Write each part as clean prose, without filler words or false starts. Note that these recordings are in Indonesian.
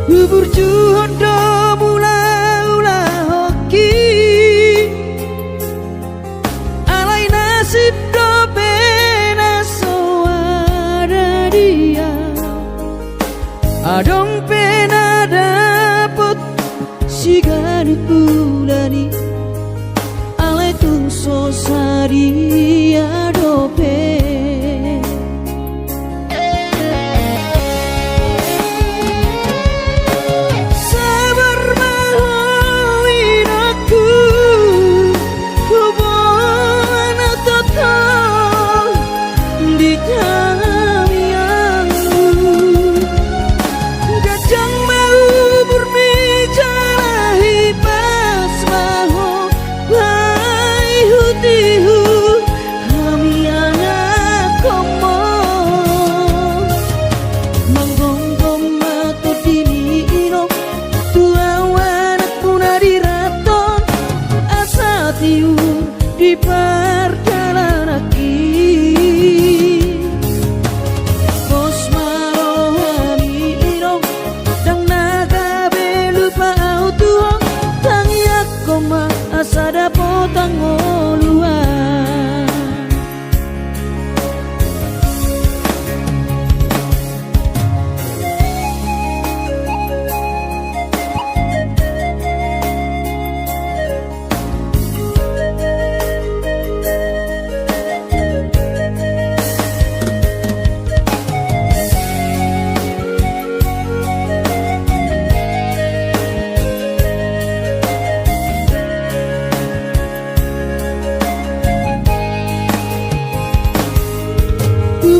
Berjuang do mula-ula hoki alai nasib do pena soada dia adong pena dapet sigari pulani alai tung sosari adope di perjalanan bos marohani irong dang naga belupa autuong tangiak koma asada potang oluan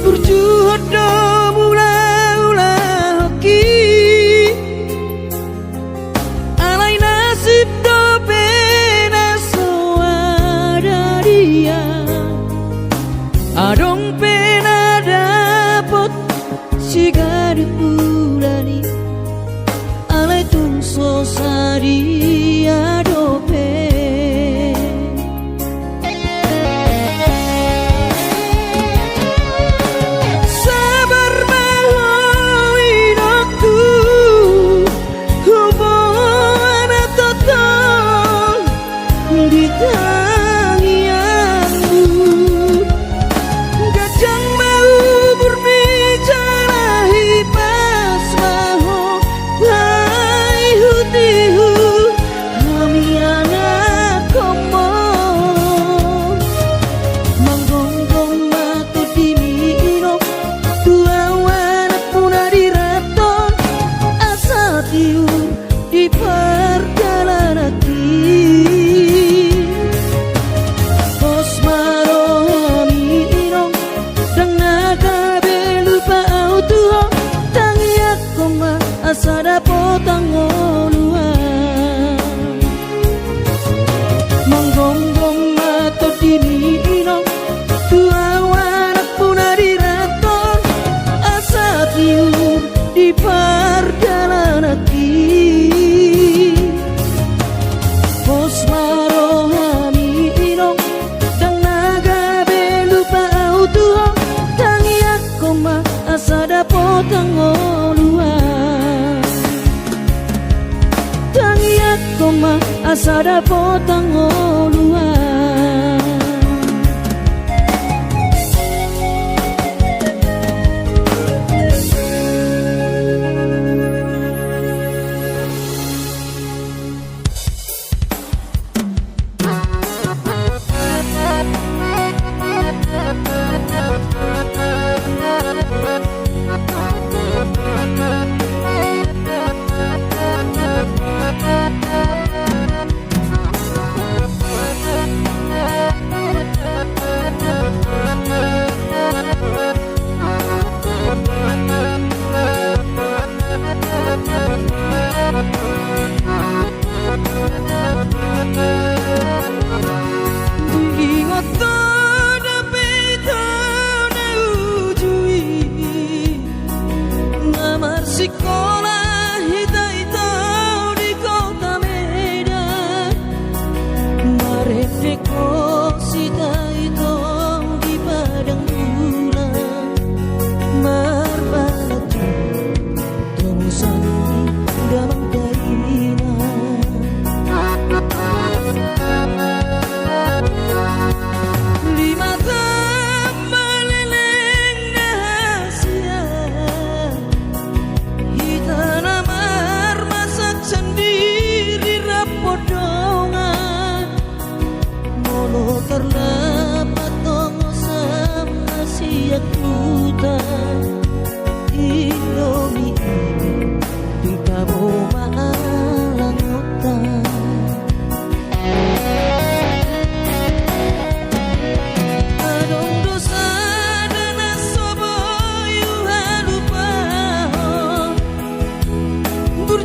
berjuang do mula-ula hoki alai nasib do pena soada dia adong pena dapet sigari pulani alai tung sosari adope di perjalanan bos marohani irong dang naga belupa autuong tangiak koma asada potang oluan manggonggong mato dini irong tua warak punari raton asa tiur di perjalanan bos marohani irong dang naga belupa autuong tangiak koma asada potang oluan tangiak koma asada potang oluan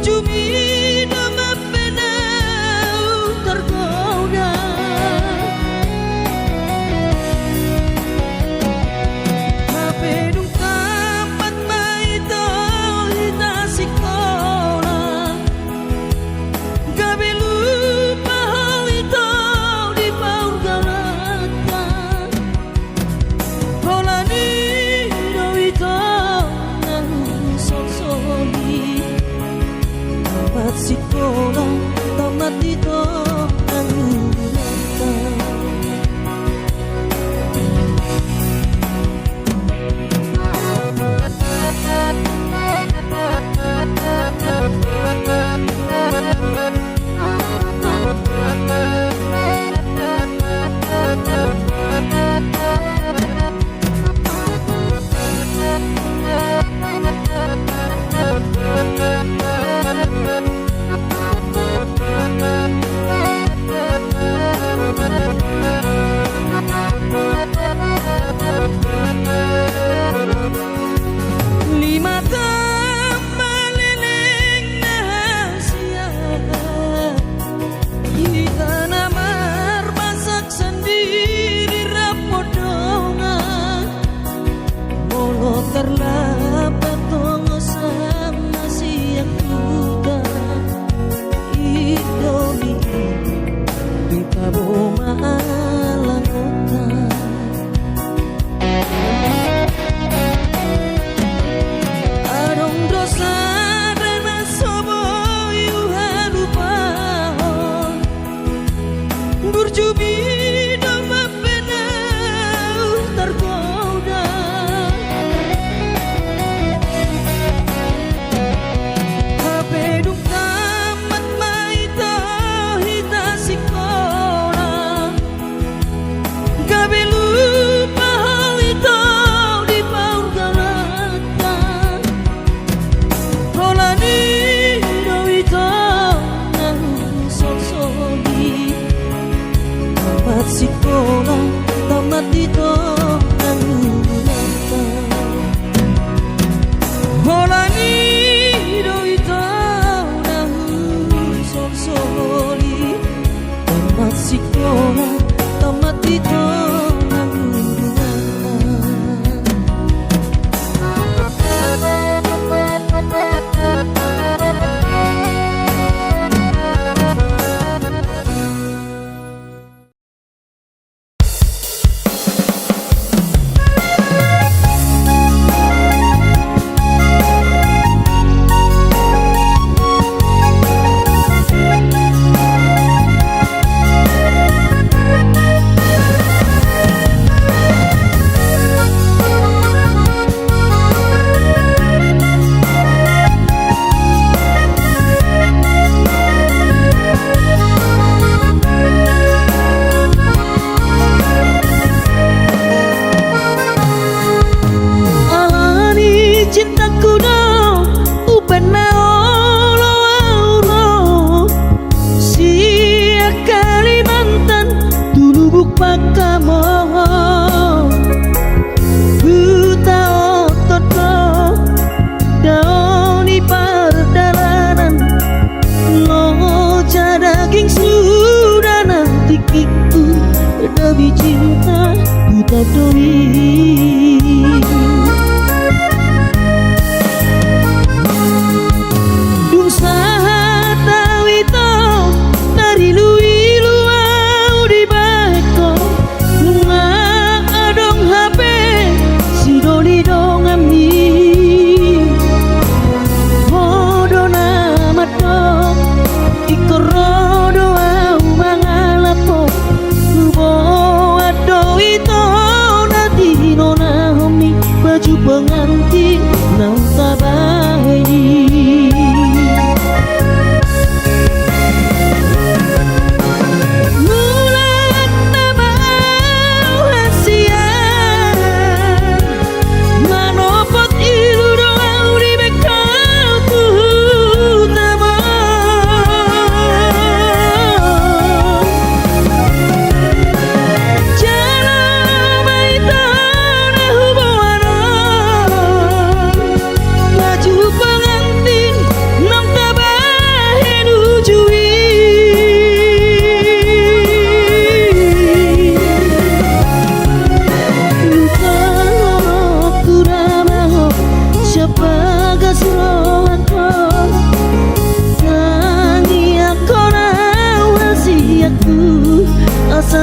cumi nama penau tergoda Mapedung kapat maito hita sikola Gabe lupa hal itu di paur galata Holani do itu nahu sosoli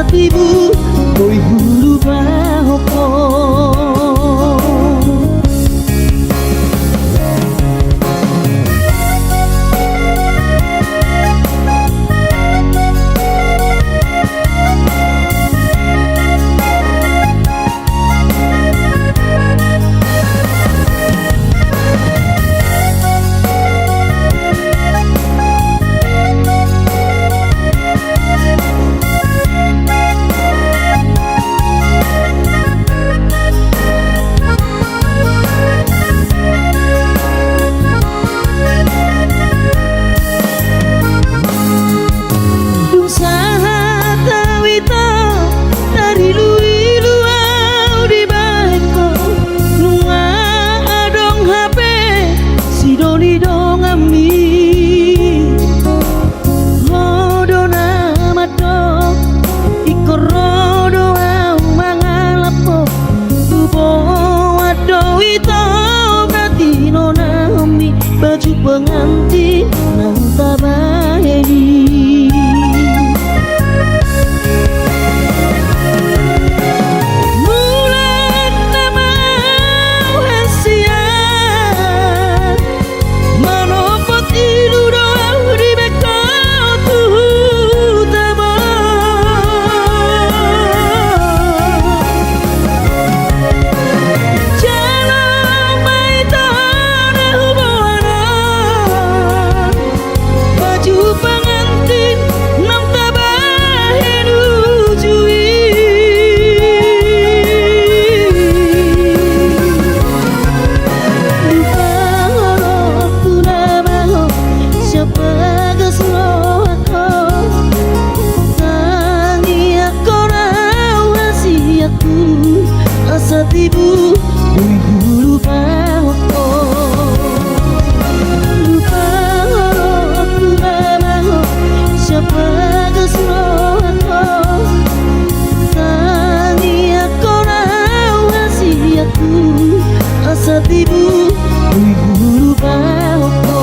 tibu oi hulu bahoko. Baju pengantin nang tabahedi mulan nama hasian manopot ilu doa di bekal tuh tibu ui hulu bahoko. Lupa horoku babaho siapa kesrohako tangi aku rawasi aku asa tibu ui hulu bahoko.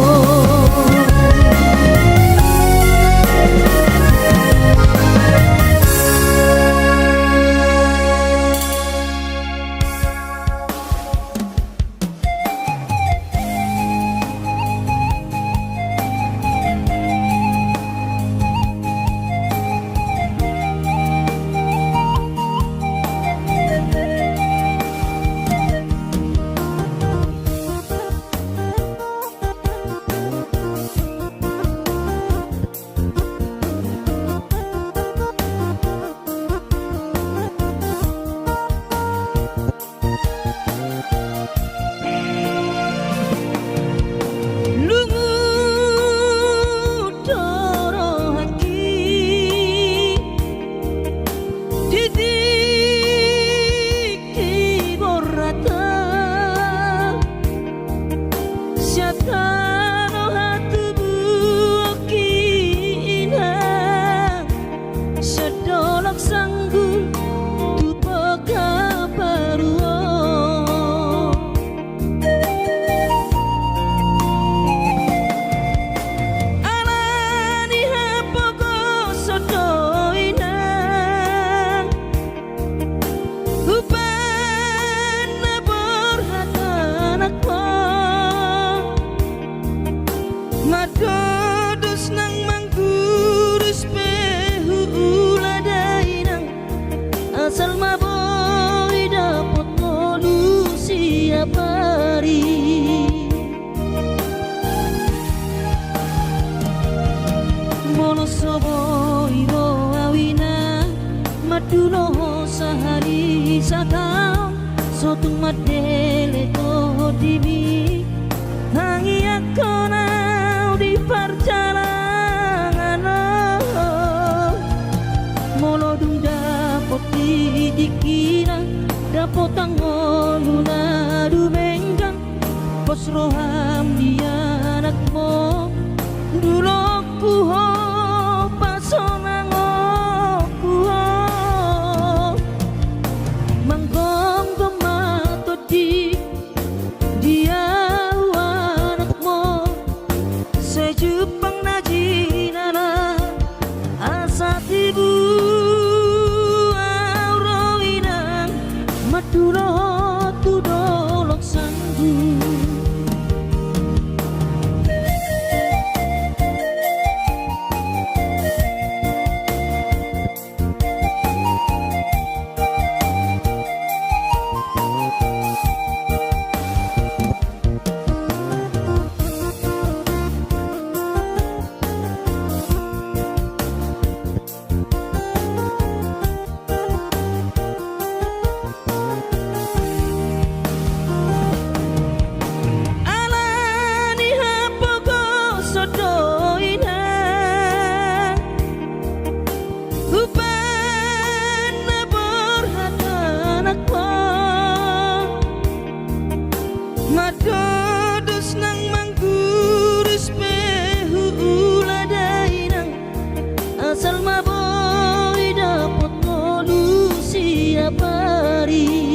Asal maboi dapat molu siap hari mono soboi bo awina maduno sahari sakau sotung madele to dimi hangi akona di perjalanan mono dunda poti dikira dapot tangoluna dumenggang pos roham dia anakmu dulu kuho pasonang kuho manggong gemato di dia anakmu sejupang najinana asa tibu doina Hubana berhatanak mo Madodos nang manggurus pehu uladainang Asal maboy dapat ngolu siap hari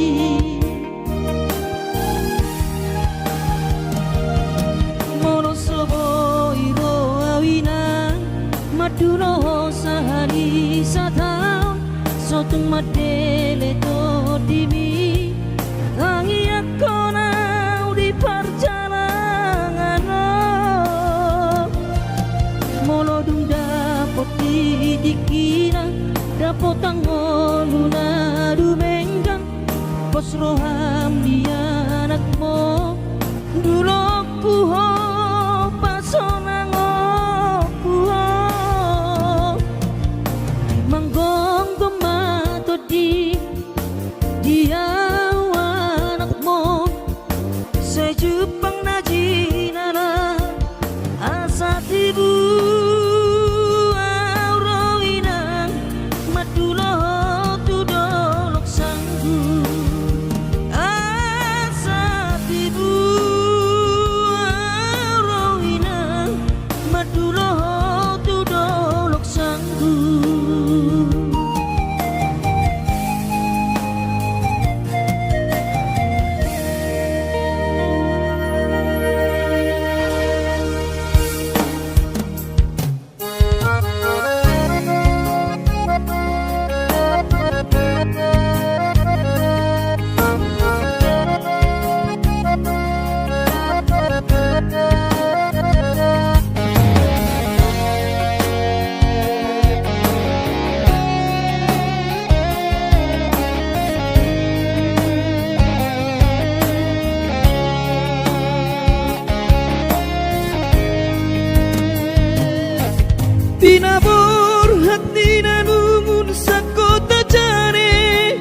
Madulo sehari satahun Sotung madele to dimi Tangi aku nau di perjalanan Molodung dapot dikina Dapot tangoluna dumenggang Pos roham di anakmu Dulu puho pasonang Sejupang najinana asa tibu auroinang madulo tudolok sanggu asa tibu auroinang madulo tudolok sanggu Tinabur hati nanumun sakota jane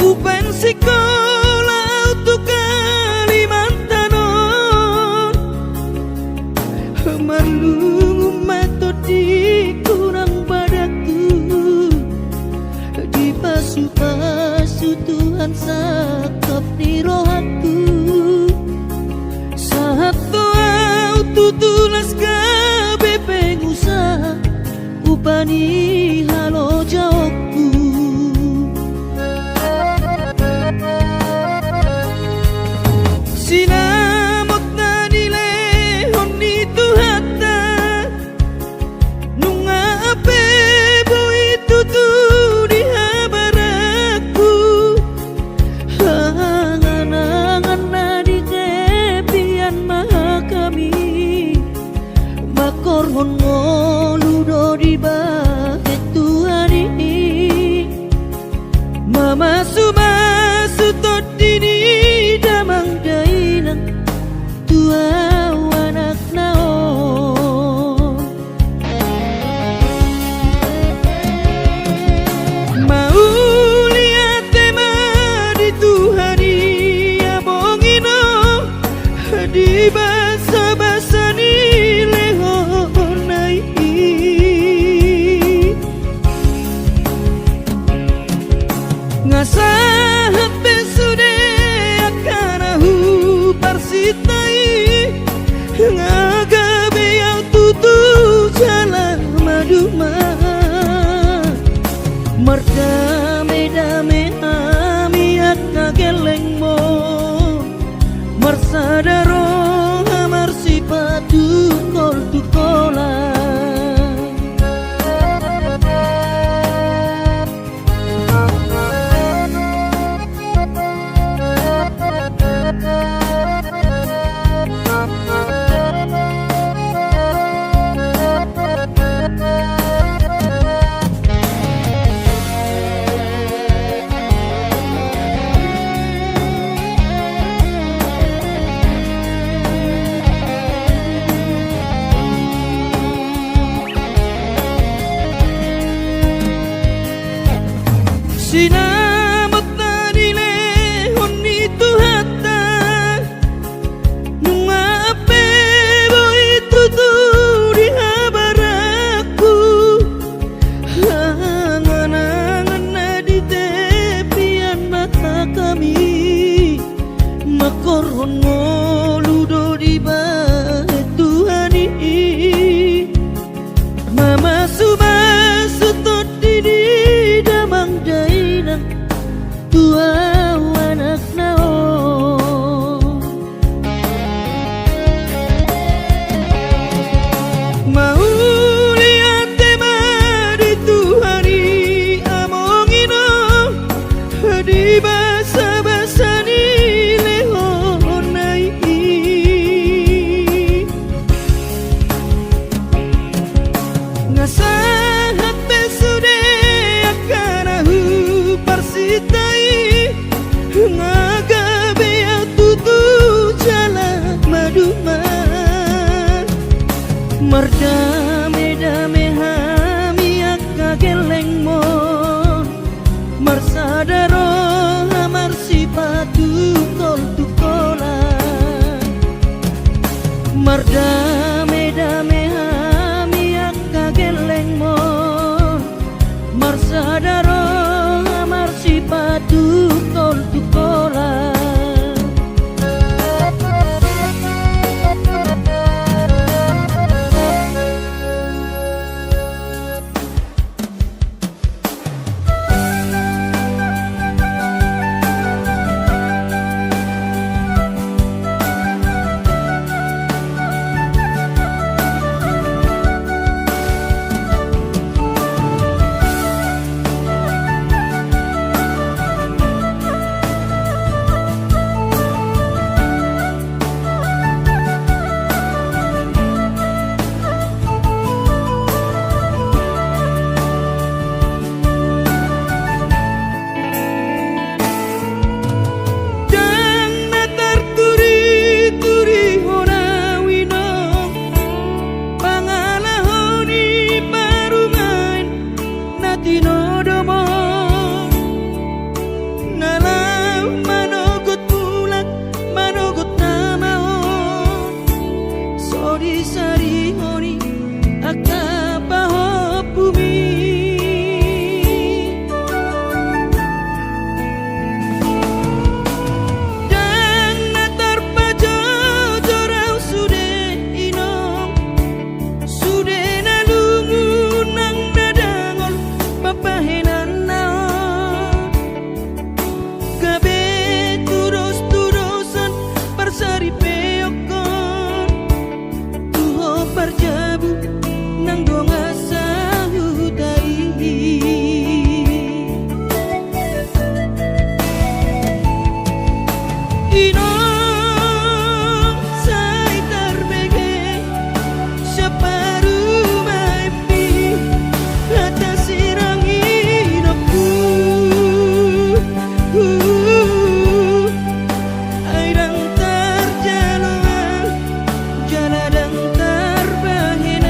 Upen sekolah untuk Kalimantanon Marlung metodi kurang padaku Di pasu-pasu Tuhan sakap di rohaku Saat doa tutulas pengusaha upani halo jawabku sinamot na nilehon itu hatta nunga ape itu tuh di habaraku angan-angan na di tepian maha kami Korhon ngoludo di bahet Tuhani Mama sumasu todini damang dainang Tua anak naon Mau lihat tema di Tuhani Abongino di basa-basa nilai ngasa Merdame-dame hami akka geleng mon Marsadaro hamar sipatu kol tukola Merdame-dame hami akka geleng mon Marsadaro hamar sipatu kol tukola Sari honi akapaho bumi dan natar pajo jorau sude inong sude nalungu nang dadangol papahenan naon gabe turos-turosan persari peokon parjabu nang donga sahudai ino sai tarbege saparu maipi kata sirang hidupku airang terjaluan jaladang terbahin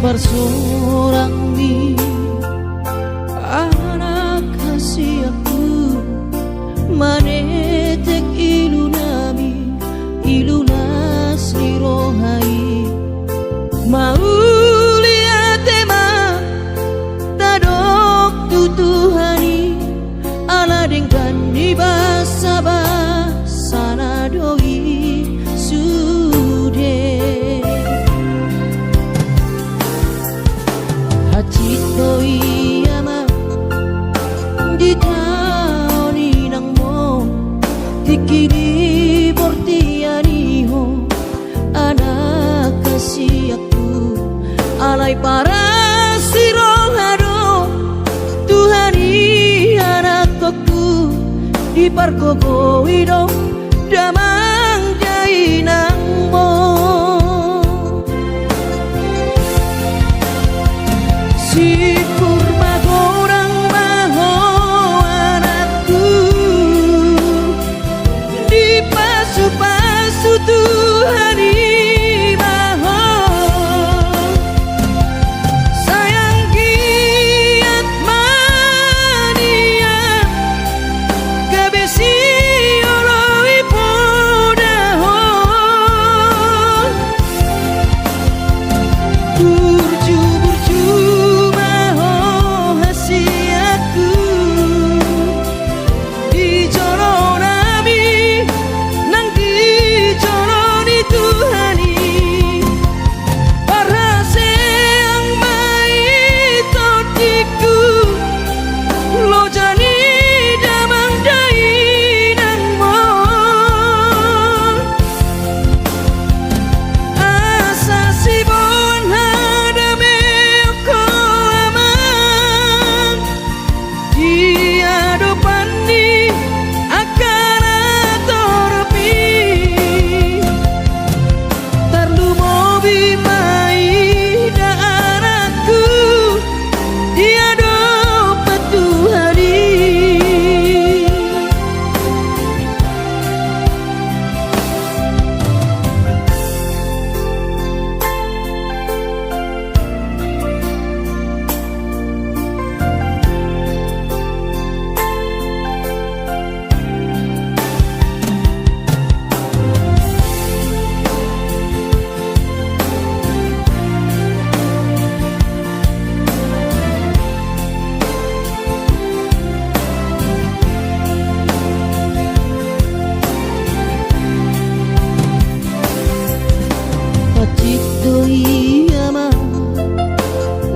Bersorang di anak kasih aku manetek ilu nami ilu nasli rohai mau lihat tema tadok tutuhani ala dengan di basa basa doi sude Hacito iyama di taoni nang mo tikini bortianiho anak kasih aku alay para sirohado Tuhani anak aku di pargogo ido damang jai nang mo si kurma gorang maho anakku di pasu-pasu Tuhani maho sayang giat mania kabesi oloi podaho burju-burju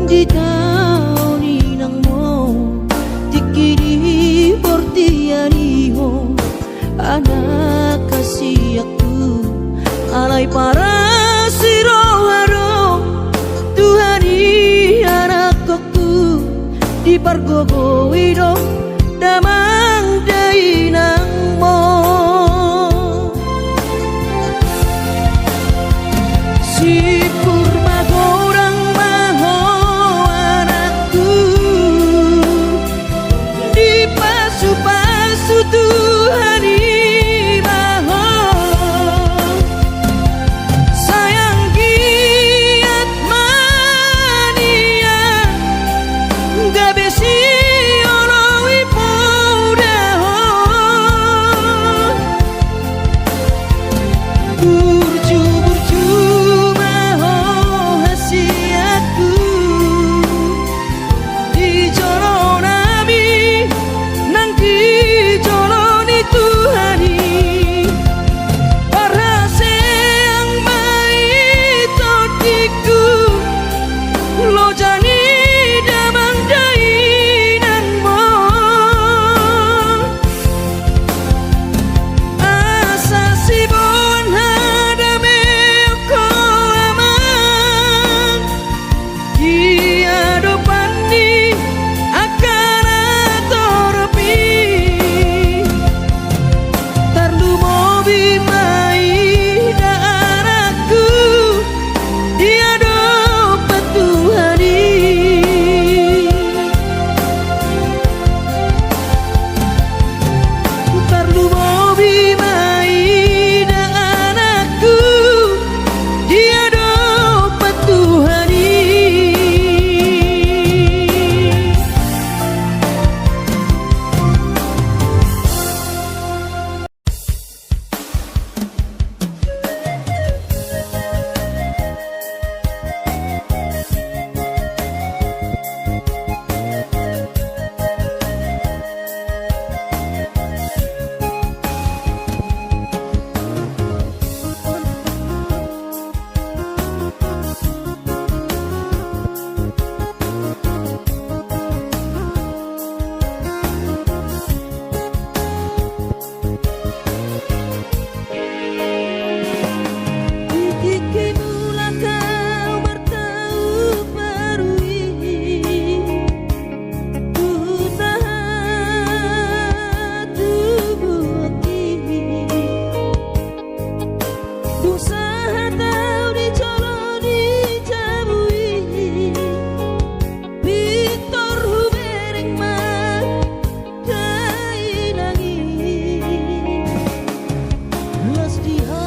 di taoni nang mo tikiri bortianiho anak kasih aku alay para siroharo Tuhani anak aku di pargogo ido damang dai nang mo si kurma gorang maho anakku di pasu-pasu Tuhani maho sayang giat mania gabesi oloi poda di hati